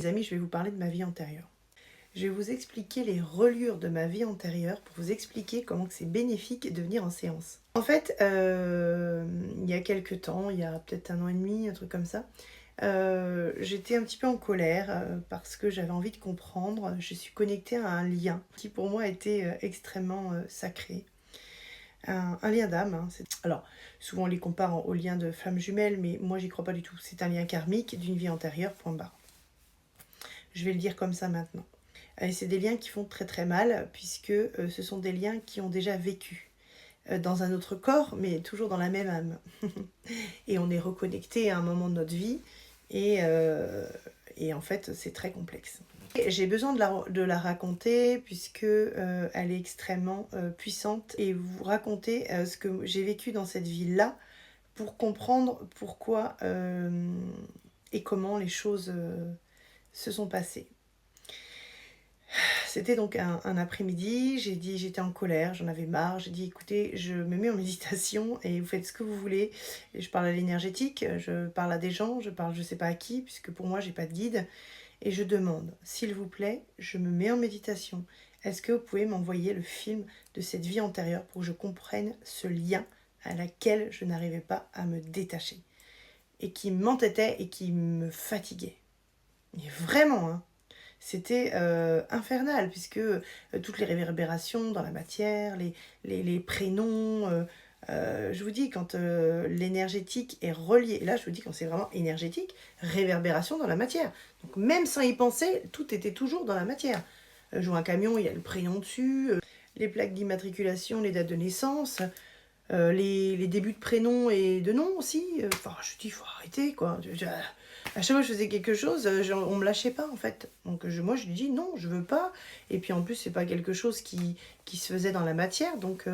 Les amis, je vais vous parler de ma vie antérieure. Je vais vous expliquer les reliures de ma vie antérieure pour vous expliquer comment c'est bénéfique de venir en séance. En fait, il y a quelques temps, il y a peut-être 1 an et demi, un truc comme ça, j'étais un petit peu en colère parce que j'avais envie de comprendre. Je suis connectée à un lien qui pour moi était extrêmement sacré. Un lien d'âme. Hein. Alors, souvent on les compare au lien de flammes jumelles, mais moi j'y crois pas du tout. C'est un lien karmique d'une vie antérieure, point barre. Je vais le dire comme ça maintenant. Et c'est des liens qui font très très mal, puisque ce sont des liens qui ont déjà vécu dans un autre corps, mais toujours dans la même âme. Et on est reconnecté à un moment de notre vie, et en fait c'est très complexe. J'ai besoin de la raconter, puisque elle est extrêmement puissante, et vous raconter ce que j'ai vécu dans cette vie-là, pour comprendre pourquoi et comment les choses se sont passées. C'était donc un après-midi, j'étais en colère, j'en avais marre, j'ai dit écoutez, je me mets en méditation et vous faites ce que vous voulez. Et je parle à l'énergétique, je parle à des gens, je parle je sais pas à qui, puisque pour moi j'ai pas de guide. Et je demande, s'il vous plaît, je me mets en méditation. Est-ce que vous pouvez m'envoyer le film de cette vie antérieure pour que je comprenne ce lien à laquelle je n'arrivais pas à me détacher et qui m'entêtait et qui me fatiguait. Et vraiment, hein. C'était infernal, puisque toutes les réverbérations dans la matière, les prénoms, je vous dis, quand l'énergétique est relié, et là je vous dis quand c'est vraiment énergétique, réverbération dans la matière. Donc même sans y penser, tout était toujours dans la matière. Je vois un camion, il y a le prénom dessus, les plaques d'immatriculation, les dates de naissance, les débuts de prénom et de nom aussi. Enfin, je dis, il faut arrêter, quoi. À chaque fois que je faisais quelque chose, on me lâchait pas, en fait. Donc moi, je lui dis, non, je veux pas. Et puis en plus, c'est pas quelque chose qui se faisait dans la matière. Donc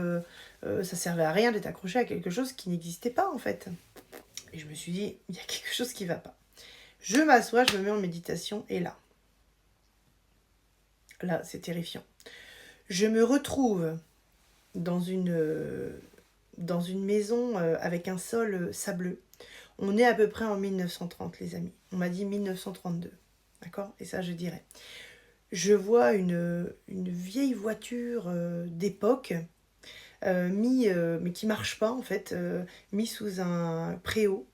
ça servait à rien d'être accroché à quelque chose qui n'existait pas, en fait. Et je me suis dit, il y a quelque chose qui va pas. Je m'assois, je me mets en méditation, et là, c'est terrifiant. Je me retrouve dans une maison avec un sol sableux. On est à peu près en 1930, les amis. On m'a dit 1932. D'accord? Et ça, je dirais. Je vois une vieille voiture d'époque, mais qui marche pas, en fait, mis sous un préau.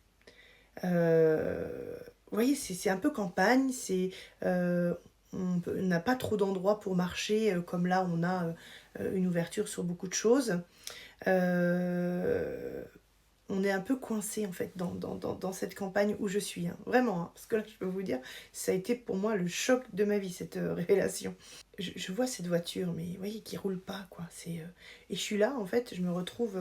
Vous voyez, c'est un peu campagne. On n'a pas trop d'endroits pour marcher, comme là, on a une ouverture sur beaucoup de choses. Euh, on est un peu coincé en fait dans cette campagne où je suis, hein. Vraiment, hein, parce que là je peux vous dire, ça a été pour moi le choc de ma vie, cette révélation. Je vois cette voiture, mais vous voyez, qui roule pas, quoi. Et je suis là, en fait, je me retrouve,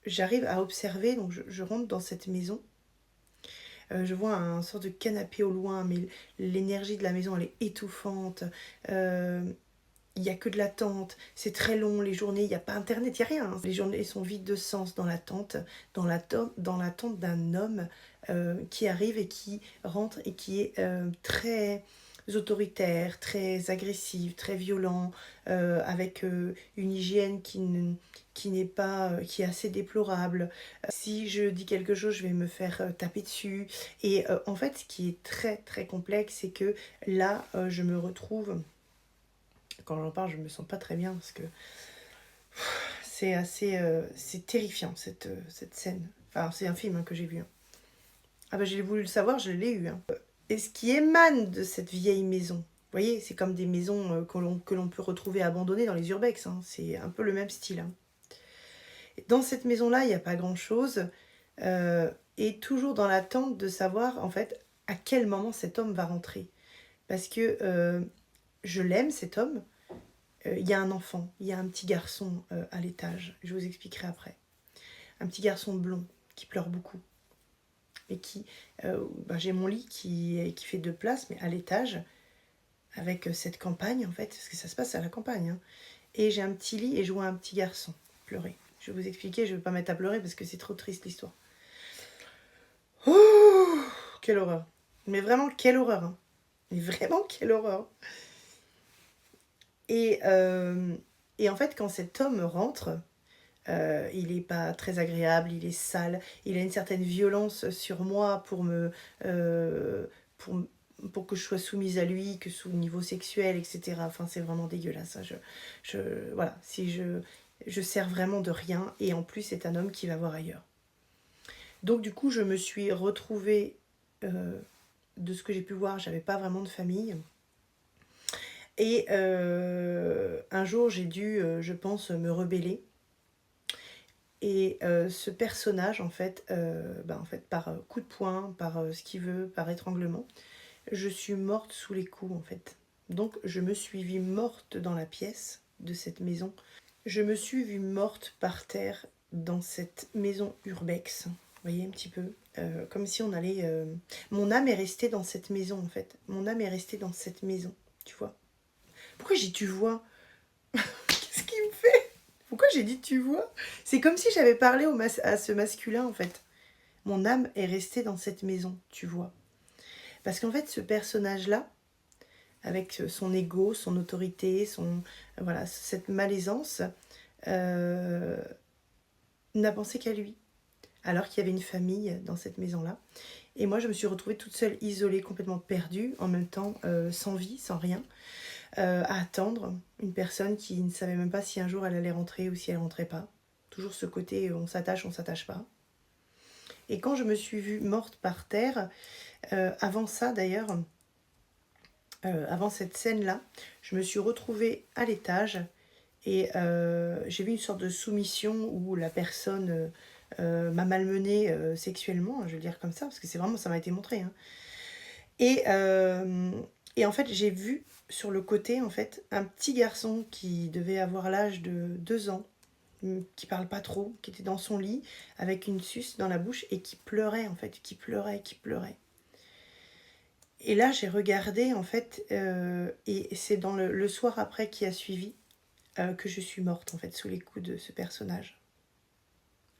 j'arrive à observer, donc je rentre dans cette maison. Je vois un sort de canapé au loin, mais l'énergie de la maison, elle est étouffante. Il n'y a que de la tente, c'est très long, les journées, il n'y a pas internet, il n'y a rien. Hein. Les journées sont vides de sens dans la tente, dans la tente d'un homme qui arrive et qui rentre et qui est très autoritaire, très agressif, très violent, avec une hygiène qui n'est pas, qui est assez déplorable. Si je dis quelque chose, je vais me faire taper dessus. Et en fait, ce qui est très très complexe, c'est que là, je me retrouve. Quand j'en parle, je me sens pas très bien parce que c'est assez, c'est terrifiant cette scène. Enfin, c'est un film hein, que j'ai vu. Hein. Ah bah j'ai voulu le savoir, je l'ai eu. Hein. Et ce qui émane de cette vieille maison, vous voyez, c'est comme des maisons que l'on peut retrouver abandonnées dans les urbex. Hein. C'est un peu le même style. Hein. Et dans cette maison-là, il n'y a pas grand-chose. Et toujours dans l'attente de savoir en fait à quel moment cet homme va rentrer. Parce que je l'aime cet homme. Il y a un enfant, il y a un petit garçon à l'étage, je vous expliquerai après. Un petit garçon blond qui pleure beaucoup. Et j'ai mon lit qui fait 2 places, mais à l'étage, avec cette campagne en fait, parce que ça se passe à la campagne. Hein. Et j'ai un petit lit et je vois un petit garçon pleurer. Je vais vous expliquer, je ne vais pas mettre à pleurer parce que c'est trop triste l'histoire. Oh, quelle horreur. Mais vraiment, quelle horreur. Hein. Mais vraiment, quelle horreur. Et en fait, quand cet homme rentre, il n'est pas très agréable, il est sale, il a une certaine violence sur moi pour pour que je sois soumise à lui, que sous niveau sexuel, etc. Enfin, c'est vraiment dégueulasse. Voilà, si je sers vraiment de rien. Et en plus, c'est un homme qui va voir ailleurs. Donc, du coup, je me suis retrouvée, de ce que j'ai pu voir, j'avais pas vraiment de famille. Et un jour, j'ai dû, je pense, me rebeller. Et ce personnage, en fait, par coup de poing, par ce qu'il veut, par étranglement, je suis morte sous les coups, en fait. Donc, je me suis vue morte dans la pièce de cette maison. Je me suis vue morte par terre dans cette maison urbex. Vous voyez un petit peu, comme si on allait... Mon âme est restée dans cette maison, en fait. Mon âme est restée dans cette maison, tu vois. Pourquoi j'ai dit tu vois? Qu'est-ce qu'il me fait? Pourquoi j'ai dit tu vois? C'est comme si j'avais parlé à ce masculin, en fait. Mon âme est restée dans cette maison, tu vois. Parce qu'en fait, ce personnage-là, avec son ego, son autorité, voilà, cette malaisance, n'a pensé qu'à lui. Alors qu'il y avait une famille dans cette maison-là. Et moi, je me suis retrouvée toute seule, isolée, complètement perdue, en même temps sans vie, sans rien, à attendre une personne qui ne savait même pas si un jour elle allait rentrer ou si elle rentrait pas. Toujours ce côté on s'attache pas. Et quand je me suis vue morte par terre, avant ça d'ailleurs, avant cette scène-là, je me suis retrouvée à l'étage et j'ai vu une sorte de soumission où la personne m'a malmenée sexuellement, je vais le dire comme ça, parce que c'est vraiment, ça m'a été montré. Hein. Et en fait, j'ai vu sur le côté, en fait, un petit garçon qui devait avoir l'âge de 2 ans, qui parle pas trop, qui était dans son lit, avec une suce dans la bouche et qui pleurait, en fait, qui pleurait. Et là, j'ai regardé, en fait, et c'est dans le soir après qui a suivi que je suis morte, en fait, sous les coups de ce personnage.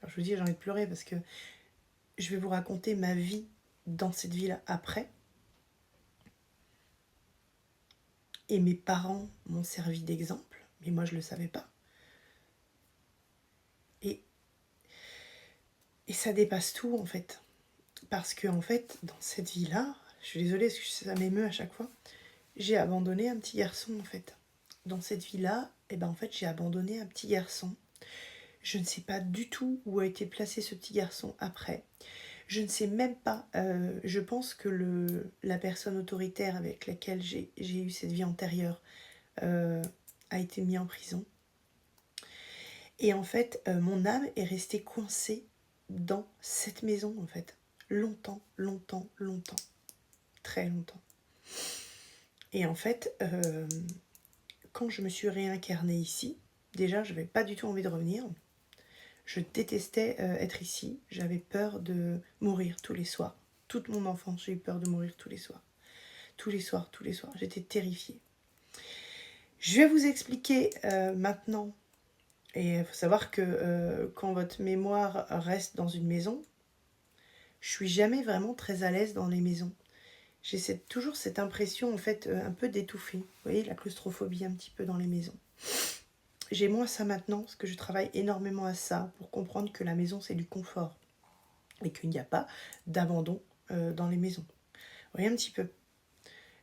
Alors, je vous dis, j'ai envie de pleurer parce que je vais vous raconter ma vie dans cette vie-là après. Et mes parents m'ont servi d'exemple, mais moi, je ne le savais pas. Et ça dépasse tout, en fait. Parce que, en fait, dans cette vie-là, je suis désolée parce que ça m'émeut à chaque fois, j'ai abandonné un petit garçon, en fait. Dans cette vie-là, en fait, j'ai abandonné un petit garçon. Je ne sais pas du tout où a été placé ce petit garçon après. Je ne sais même pas, je pense que la personne autoritaire avec laquelle j'ai eu cette vie antérieure a été mise en prison. Et en fait, mon âme est restée coincée dans cette maison, en fait. Longtemps. Très longtemps. Et en fait, quand je me suis réincarnée ici, déjà, je n'avais pas du tout envie de revenir. Je détestais être ici. J'avais peur de mourir tous les soirs. Toute mon enfance, j'ai eu peur de mourir tous les soirs. Tous les soirs. J'étais terrifiée. Je vais vous expliquer maintenant. Et il faut savoir que quand votre mémoire reste dans une maison, je suis jamais vraiment très à l'aise dans les maisons. J'ai toujours cette impression en fait un peu d'étouffer. Vous voyez, la claustrophobie un petit peu dans les maisons. J'ai moins ça maintenant parce que je travaille énormément à ça pour comprendre que la maison c'est du confort et qu'il n'y a pas d'abandon dans les maisons. Vous voyez un petit peu.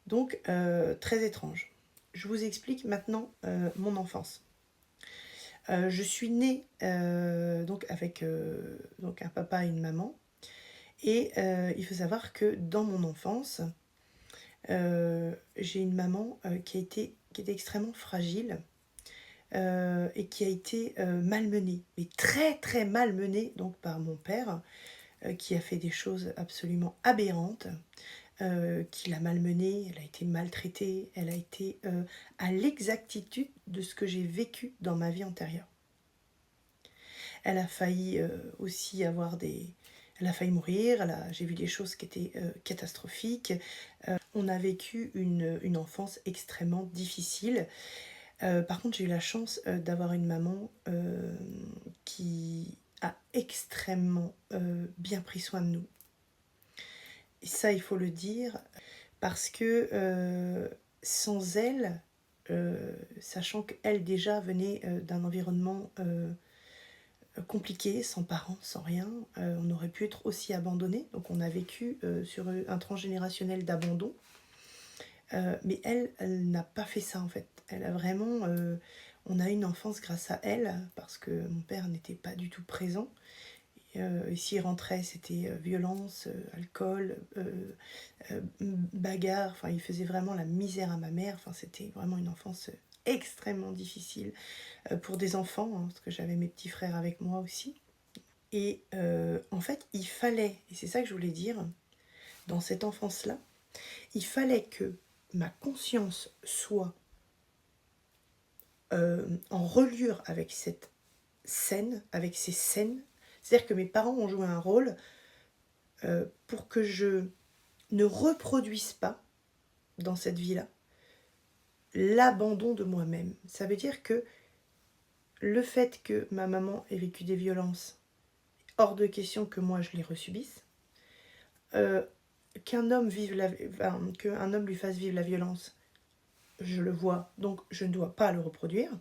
Donc très étrange. Je vous explique maintenant mon enfance. Je suis née donc avec donc un papa et une maman. Et il faut savoir que dans mon enfance, j'ai une maman qui était extrêmement fragile et qui a été malmenée, mais très très malmenée donc par mon père, qui a fait des choses absolument aberrantes, qui l'a malmenée, elle a été maltraitée, elle a été à l'exactitude de ce que j'ai vécu dans ma vie antérieure. Elle a failli aussi avoir Elle a failli mourir, j'ai vu des choses qui étaient catastrophiques. On a vécu une enfance extrêmement difficile. Par contre, j'ai eu la chance d'avoir une maman qui a extrêmement bien pris soin de nous. Et ça, il faut le dire, parce que sans elle, sachant qu'elle déjà venait d'un environnement compliqué, sans parents, sans rien, on aurait pu être aussi abandonné. Donc on a vécu sur un transgénérationnel d'abandon. Mais elle n'a pas fait ça en fait. Elle a vraiment... on a eu une enfance grâce à elle, parce que mon père n'était pas du tout présent. Et s'il rentrait, c'était violence, alcool, bagarre. Enfin, il faisait vraiment la misère à ma mère. Enfin, c'était vraiment une enfance extrêmement difficile pour des enfants, hein, parce que j'avais mes petits frères avec moi aussi. Et en fait, il fallait, et c'est ça que je voulais dire, dans cette enfance-là, il fallait que ma conscience soit en reliure avec cette scène, avec ces scènes. C'est-à-dire que mes parents ont joué un rôle pour que je ne reproduise pas dans cette vie-là l'abandon de moi-même. Ça veut dire que le fait que ma maman ait vécu des violences, hors de question que moi je les resubisse, qu'un homme qu'un homme lui fasse vivre la violence, je le vois, donc je ne dois pas le reproduire.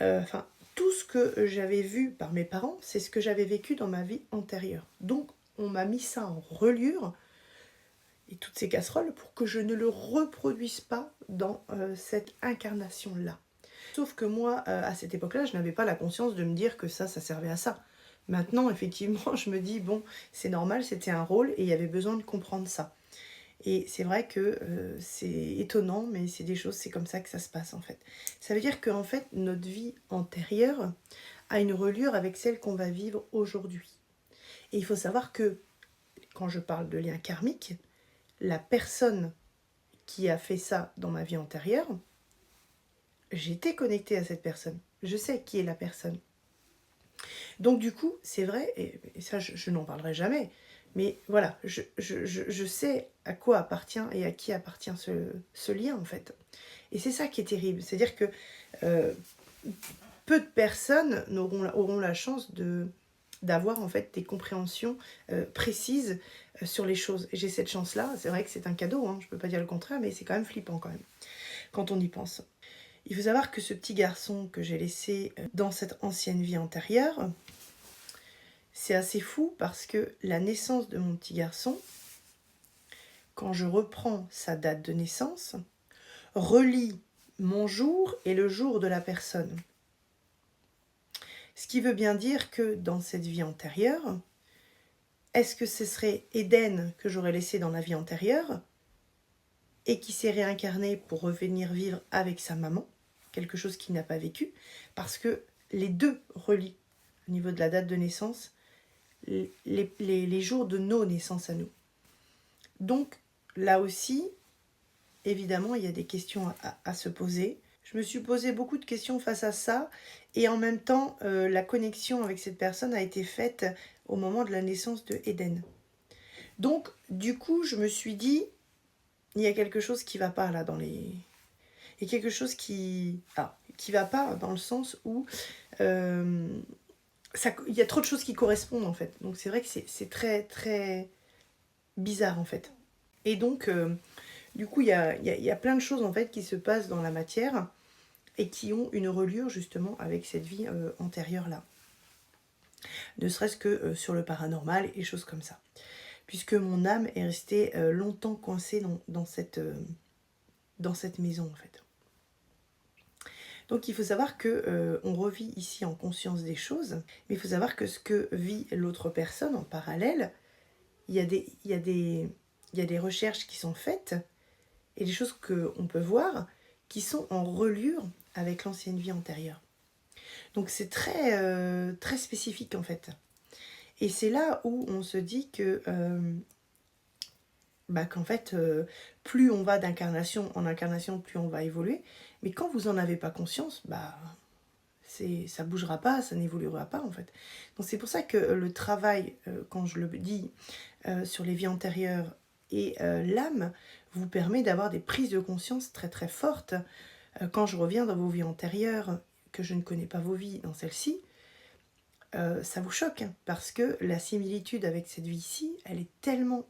Enfin, tout ce que j'avais vu par mes parents, c'est ce que j'avais vécu dans ma vie antérieure. Donc, on m'a mis ça en reliure, et toutes ces casseroles, pour que je ne le reproduise pas dans cette incarnation-là. Sauf que moi, à cette époque-là, je n'avais pas la conscience de me dire que ça servait à ça. Maintenant, effectivement, je me dis, bon, c'est normal, c'était un rôle, et il y avait besoin de comprendre ça. Et c'est vrai que c'est étonnant, mais c'est des choses, c'est comme ça que ça se passe en fait. Ça veut dire qu'en fait, notre vie antérieure a une reliure avec celle qu'on va vivre aujourd'hui. Et il faut savoir que, quand je parle de lien karmique, la personne qui a fait ça dans ma vie antérieure, j'étais connectée à cette personne. Je sais qui est la personne. Donc du coup, c'est vrai, et ça je n'en parlerai jamais, mais voilà, je sais à quoi appartient et à qui appartient ce lien en fait. Et c'est ça qui est terrible, c'est-à-dire que euh, peu de personnes auront la chance d'avoir en fait des compréhensions précises sur les choses. Et j'ai cette chance-là, c'est vrai que c'est un cadeau, hein, je ne peux pas dire le contraire, mais c'est quand même flippant quand même, quand on y pense. Il faut savoir que ce petit garçon que j'ai laissé dans cette ancienne vie antérieure, c'est assez fou parce que la naissance de mon petit garçon, quand je reprends sa date de naissance, relie mon jour et le jour de la personne. Ce qui veut bien dire que dans cette vie antérieure, est-ce que ce serait Éden que j'aurais laissé dans la vie antérieure et qui s'est réincarné pour revenir vivre avec sa maman, quelque chose qu'il n'a pas vécu, parce que les deux relient au niveau de la date de naissance les jours de nos naissances à nous. Donc là aussi, évidemment, il y a des questions à se poser. Je me suis posé beaucoup de questions face à ça, et en même temps, la connexion avec cette personne a été faite au moment de la naissance de Éden. Donc, du coup, je me suis dit, il y a quelque chose qui ne va pas là dans les... Il y a quelque chose qui va pas dans le sens où il y a trop de choses qui correspondent en fait. Donc c'est vrai que c'est très très bizarre en fait. Et donc, du coup, il y a plein de choses en fait qui se passent dans la matière et qui ont une reliure justement avec cette vie antérieure-là. Ne serait-ce que sur le paranormal et choses comme ça. Puisque mon âme est restée longtemps coincée dans cette maison en fait. Donc il faut savoir que on revit ici en conscience des choses, mais il faut savoir que ce que vit l'autre personne en parallèle, il y a des recherches qui sont faites et des choses qu'on peut voir qui sont en reliure avec l'ancienne vie antérieure. Donc c'est très spécifique en fait. Et c'est là où on se dit que qu'en fait, plus on va d'incarnation en incarnation, plus on va évoluer. Mais quand vous n'en avez pas conscience, ça bougera pas, ça n'évoluera pas en fait. Donc c'est pour ça que le travail, quand je le dis, sur les vies antérieures et l'âme, vous permet d'avoir des prises de conscience très très fortes. Quand je reviens dans vos vies antérieures, que je ne connais pas vos vies dans celle-ci, ça vous choque, hein, parce que la similitude avec cette vie-ci, elle est tellement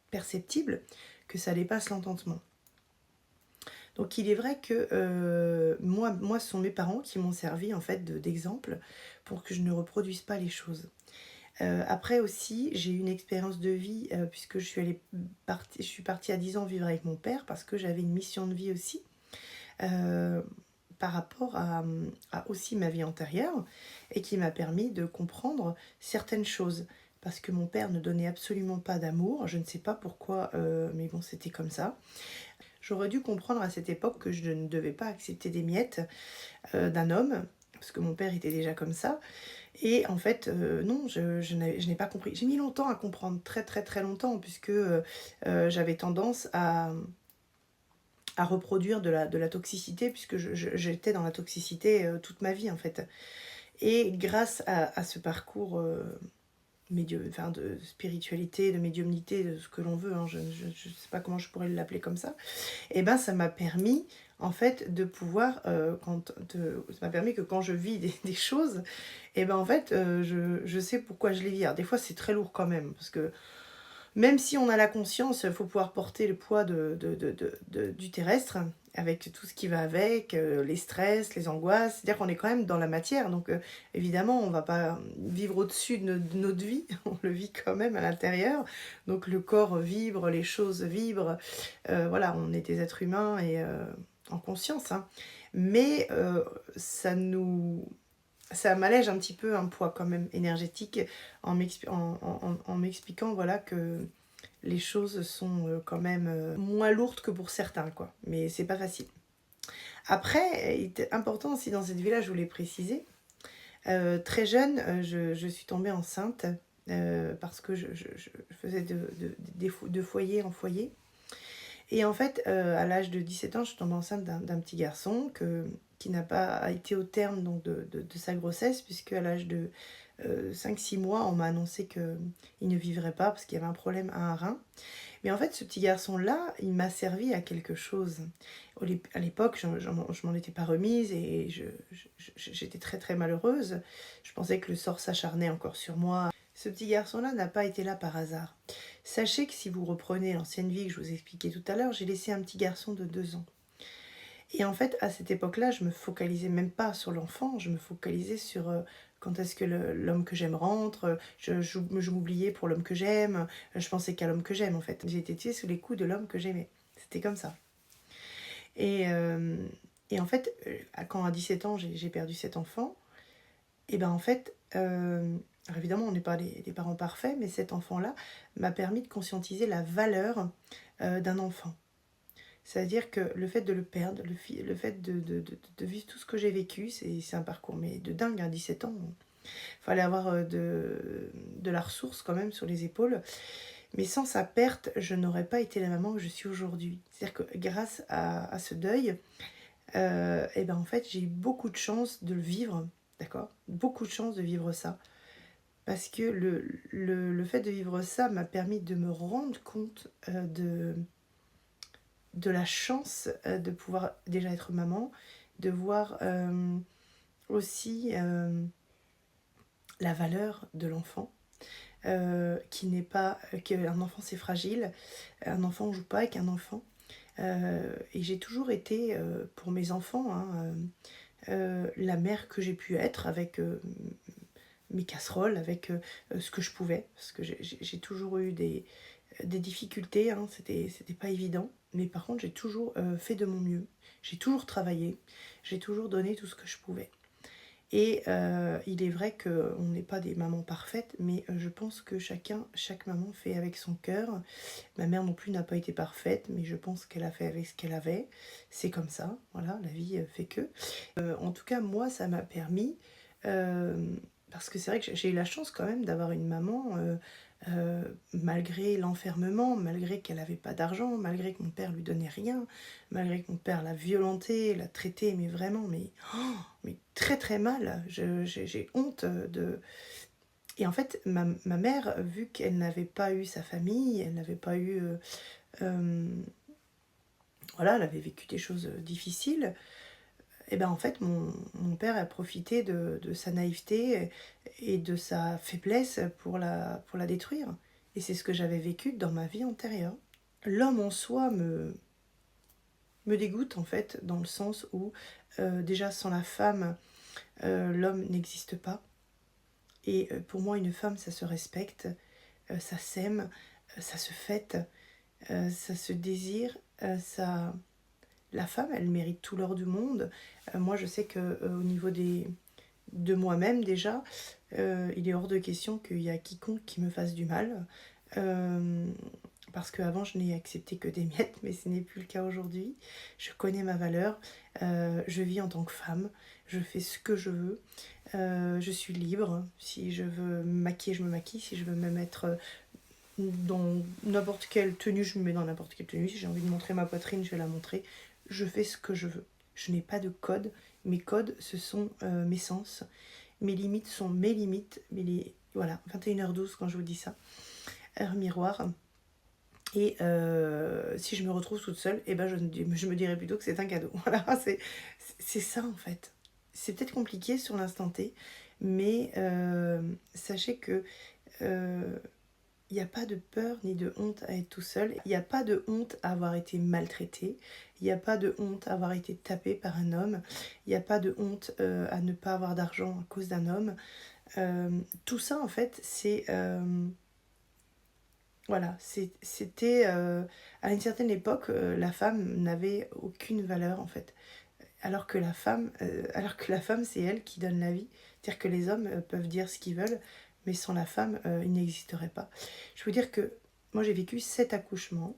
perceptible que ça dépasse l'entendement. Donc il est vrai que moi, ce sont mes parents qui m'ont servi en fait d'exemple pour que je ne reproduise pas les choses. Après aussi, j'ai eu une expérience de vie, puisque je suis partie à 10 ans vivre avec mon père, parce que j'avais une mission de vie aussi, euh, par rapport à aussi ma vie antérieure, et qui m'a permis de comprendre certaines choses. Parce que mon père ne donnait absolument pas d'amour, je ne sais pas pourquoi, mais bon, c'était comme ça. J'aurais dû comprendre à cette époque que je ne devais pas accepter des miettes d'un homme, parce que mon père était déjà comme ça. Et en fait, non, je n'ai pas compris. J'ai mis longtemps à comprendre, très très très longtemps, puisque j'avais tendance à reproduire de la toxicité, puisque j'étais dans la toxicité toute ma vie en fait. Et grâce à ce parcours enfin, de spiritualité, de médiumnité, de ce que l'on veut, hein, je ne sais pas comment je pourrais l'appeler comme ça, et ben ça m'a permis en fait de pouvoir, ça m'a permis que quand je vis des choses, et ben en fait je sais pourquoi je les vis. Alors, des fois c'est très lourd quand même, parce que même si on a la conscience, il faut pouvoir porter le poids du terrestre, avec tout ce qui va avec, les stress, les angoisses. C'est-à-dire qu'on est quand même dans la matière, donc évidemment, on ne va pas vivre au-dessus de notre vie, on le vit quand même à l'intérieur. Donc le corps vibre, les choses vibrent. Voilà, on est des êtres humains et en conscience, hein. Mais ça m'allège un petit peu un poids quand même énergétique en m'expliquant voilà, que les choses sont quand même moins lourdes que pour certains, quoi. Mais c'est pas facile. Après, il était important aussi dans cette vie-là, je voulais préciser, très jeune, je suis tombée enceinte parce que je faisais de foyer en foyer. Et en fait, à l'âge de 17 ans, je suis tombée enceinte d'un petit garçon qui n'a pas été au terme donc, de sa grossesse, puisque à l'âge de 5-6 mois, on m'a annoncé qu'il ne vivrait pas parce qu'il y avait un problème à un rein. Mais en fait, ce petit garçon-là, il m'a servi à quelque chose. À l'époque, je m'en étais pas remise et j'étais très très malheureuse. Je pensais que le sort s'acharnait encore sur moi. Ce petit garçon-là n'a pas été là par hasard. Sachez que si vous reprenez l'ancienne vie que je vous expliquais tout à l'heure, j'ai laissé un petit garçon de 2 ans. Et en fait, à cette époque-là, je me focalisais même pas sur l'enfant, je me focalisais sur quand est-ce que l'homme que j'aime rentre, je m'oubliais pour l'homme que j'aime, je pensais qu'à l'homme que j'aime en fait. J'ai été tuée sous les coups de l'homme que j'aimais. C'était comme ça. Et, euh, et en fait, quand à 17 ans, j'ai perdu cet enfant, et ben en fait, alors évidemment, on n'est pas des parents parfaits, mais cet enfant-là m'a permis de conscientiser la valeur d'un enfant. C'est-à-dire que le fait de le perdre, le fait de vivre tout ce que j'ai vécu, c'est un parcours mais de dingue, à 17 ans. Il fallait avoir de la ressource quand même sur les épaules. Mais sans sa perte, je n'aurais pas été la maman que je suis aujourd'hui. C'est-à-dire que grâce à ce deuil, et ben en fait, j'ai eu beaucoup de chance de le vivre, d'accord. Beaucoup de chance de vivre ça. Parce que le fait de vivre ça m'a permis de me rendre compte de la chance de pouvoir déjà être maman, de voir aussi la valeur de l'enfant, qui n'est pas qu'un enfant c'est fragile, un enfant on joue pas avec un enfant. Et j'ai toujours été pour mes enfants, hein, la mère que j'ai pu être avec mes casseroles, avec ce que je pouvais, parce que j'ai toujours eu des difficultés, hein, c'était pas évident, mais par contre j'ai toujours fait de mon mieux, j'ai toujours travaillé, j'ai toujours donné tout ce que je pouvais. Et il est vrai qu'on n'est pas des mamans parfaites, mais je pense que chaque maman fait avec son cœur. Ma mère non plus n'a pas été parfaite, mais je pense qu'elle a fait avec ce qu'elle avait. C'est comme ça, voilà, la vie fait que. En tout cas, moi, ça m'a permis, euh, parce que c'est vrai que j'ai eu la chance quand même d'avoir une maman, malgré l'enfermement, malgré qu'elle n'avait pas d'argent, malgré que mon père lui donnait rien, malgré que mon père l'a violentée, l'a traitée, mais vraiment, mais très très mal. J'ai honte de... Et en fait, ma mère, vu qu'elle n'avait pas eu sa famille, elle n'avait pas eu... euh, voilà, elle avait vécu des choses difficiles, et ben en fait, mon père a profité de sa naïveté et de sa faiblesse pour la détruire. Et c'est ce que j'avais vécu dans ma vie antérieure. L'homme en soi me dégoûte en fait, dans le sens où déjà sans la femme, l'homme n'existe pas. Et pour moi, une femme, ça se respecte, ça s'aime, ça se fête, ça se désire, ça... La femme, elle mérite tout l'or du monde. Moi, je sais que au niveau de moi-même déjà, il est hors de question qu'il y a quiconque qui me fasse du mal. Euh, Parce qu'avant, je n'ai accepté que des miettes, mais ce n'est plus le cas aujourd'hui. Je connais ma valeur, je vis en tant que femme, je fais ce que je veux, je suis libre. Si je veux me maquiller, je me maquille. Si je veux me mettre dans n'importe quelle tenue, je me mets dans n'importe quelle tenue. Si j'ai envie de montrer ma poitrine, je vais la montrer. Je fais ce que je veux. Je n'ai pas de code. Mes codes, ce sont mes sens. Mes limites sont mes limites. Voilà, 21h12 quand je vous dis ça. Heure miroir. Et si je me retrouve toute seule, eh ben je me dirais plutôt que c'est un cadeau. Voilà, c'est ça en fait. C'est peut-être compliqué sur l'instant T, mais sachez que il n'y a pas de peur ni de honte à être tout seul. Il n'y a pas de honte à avoir été maltraité. Il n'y a pas de honte à avoir été tapé par un homme. Il n'y a pas de honte à ne pas avoir d'argent à cause d'un homme. Tout ça, en fait, c'est... voilà, c'était... à une certaine époque, la femme n'avait aucune valeur, en fait. Alors que la femme, c'est elle qui donne la vie. C'est-à-dire que les hommes peuvent dire ce qu'ils veulent, mais sans la femme, il n'existerait pas. Je veux dire que moi, j'ai vécu 7 accouchements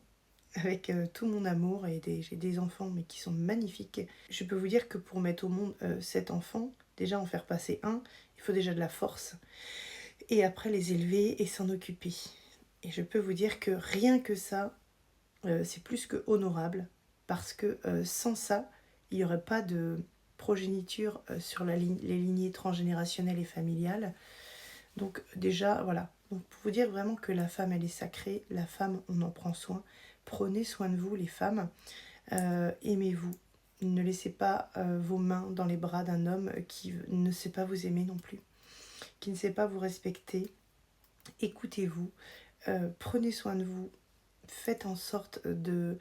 avec tout mon amour et j'ai des enfants, mais qui sont magnifiques. Je peux vous dire que pour mettre au monde 7 enfants, déjà en faire passer un, il faut déjà de la force. Et après les élever et s'en occuper. Et je peux vous dire que rien que ça, c'est plus que honorable. Parce que sans ça, il n'y aurait pas de progéniture sur les lignées transgénérationnelles et familiales. Donc déjà, voilà. Donc pour vous dire vraiment que la femme, elle est sacrée. La femme, on en prend soin. Prenez soin de vous, les femmes. Aimez-vous. Ne laissez pas vos mains dans les bras d'un homme qui ne sait pas vous aimer non plus. Qui ne sait pas vous respecter. Écoutez-vous. Prenez soin de vous. Faites en sorte de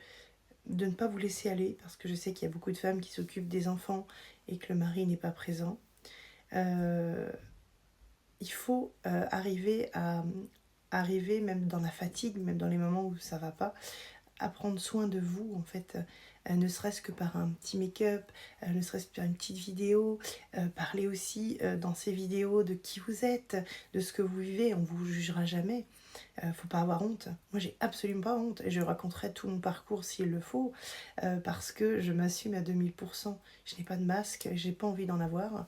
ne pas vous laisser aller, parce que je sais qu'il y a beaucoup de femmes qui s'occupent des enfants et que le mari n'est pas présent. Il faut arriver, même dans la fatigue, même dans les moments où ça va pas, à prendre soin de vous, en fait, ne serait-ce que par un petit make-up, ne serait-ce que par une petite vidéo, parler aussi dans ces vidéos de qui vous êtes, de ce que vous vivez, on vous jugera jamais. Faut pas avoir honte. Moi, j'ai absolument pas honte et je raconterai tout mon parcours s'il le faut parce que je m'assume à 2000%. Je n'ai pas de masque, j'ai pas envie d'en avoir.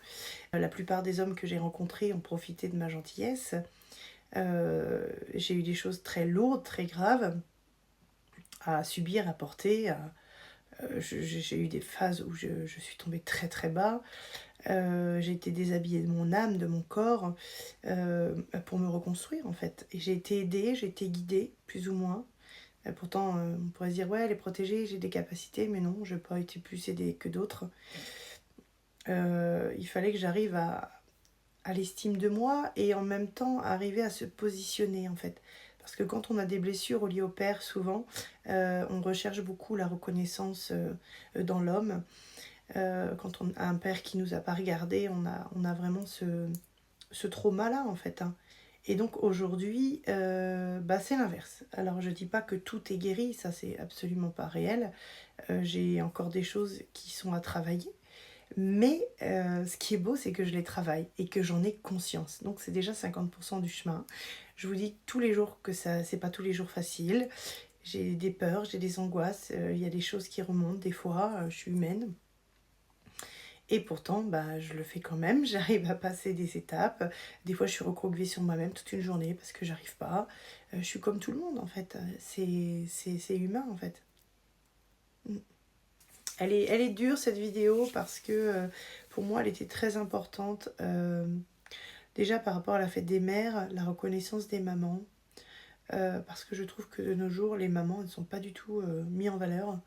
La plupart des hommes que j'ai rencontrés ont profité de ma gentillesse. J'ai eu des choses très lourdes, très graves à subir, à porter. J'ai eu des phases où je suis tombée très très bas. J'ai été déshabillée de mon âme, de mon corps, pour me reconstruire en fait. Et j'ai été aidée, j'ai été guidée, plus ou moins. Pourtant, on pourrait se dire, ouais, elle est protégée, j'ai des capacités, mais non, je n'ai pas été plus aidée que d'autres. Il fallait que j'arrive à l'estime de moi et en même temps arriver à se positionner en fait. Parce que quand on a des blessures liées au père, souvent, on recherche beaucoup la reconnaissance dans l'homme. Quand on a un père qui nous a pas regardé, on a vraiment ce trauma-là en fait. Hein. Et donc aujourd'hui, c'est l'inverse. Alors je dis pas que tout est guéri, ça c'est absolument pas réel. J'ai encore des choses qui sont à travailler. Mais ce qui est beau, c'est que je les travaille et que j'en ai conscience. Donc c'est déjà 50% du chemin. Je vous dis tous les jours que ça, c'est pas tous les jours facile. J'ai des peurs, j'ai des angoisses, il y a des choses qui remontent des fois, je suis humaine. Et pourtant, je le fais quand même, j'arrive à passer des étapes. Des fois, je suis recroquevillée sur moi-même toute une journée parce que j'arrive pas. Je suis comme tout le monde, en fait. C'est humain, en fait. Elle est dure, cette vidéo, parce que pour moi, elle était très importante. Déjà, par rapport à la fête des mères, la reconnaissance des mamans. Parce que je trouve que de nos jours, les mamans ne sont pas du tout mises en valeur.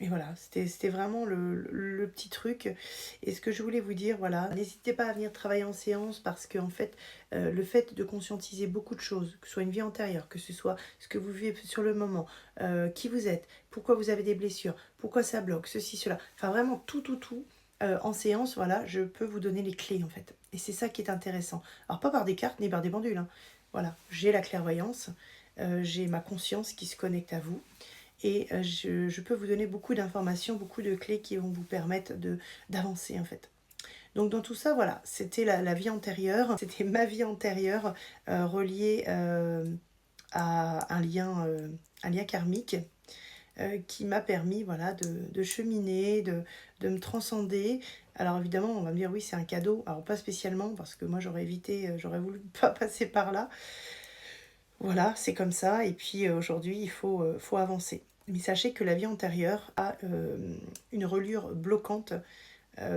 Et voilà, c'était vraiment le petit truc. Et ce que je voulais vous dire, voilà, n'hésitez pas à venir travailler en séance parce que en fait, le fait de conscientiser beaucoup de choses, que ce soit une vie antérieure, que ce soit ce que vous vivez sur le moment, qui vous êtes, pourquoi vous avez des blessures, pourquoi ça bloque, ceci, cela, enfin vraiment tout, en séance, voilà, je peux vous donner les clés en fait. Et c'est ça qui est intéressant. Alors pas par des cartes ni par des pendules, hein. Voilà, j'ai la clairvoyance, j'ai ma conscience qui se connecte à vous. Et je peux vous donner beaucoup d'informations, beaucoup de clés qui vont vous permettre d'avancer en fait. Donc dans tout ça, voilà, c'était la vie antérieure, c'était ma vie antérieure reliée à un lien karmique qui m'a permis voilà, de cheminer, de me transcender. Alors évidemment, on va me dire oui, c'est un cadeau. Alors pas spécialement, parce que moi j'aurais évité, j'aurais voulu pas passer par là. Voilà, c'est comme ça. Et puis aujourd'hui, faut avancer. Mais sachez que la vie antérieure a une reliure bloquante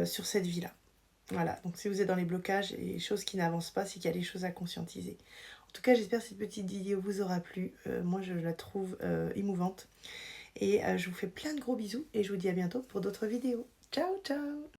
sur cette vie-là. Voilà, donc si vous êtes dans les blocages et les choses qui n'avancent pas, c'est qu'il y a des choses à conscientiser. En tout cas, j'espère que cette petite vidéo vous aura plu. Moi, je la trouve émouvante. Et je vous fais plein de gros bisous et je vous dis à bientôt pour d'autres vidéos. Ciao, ciao!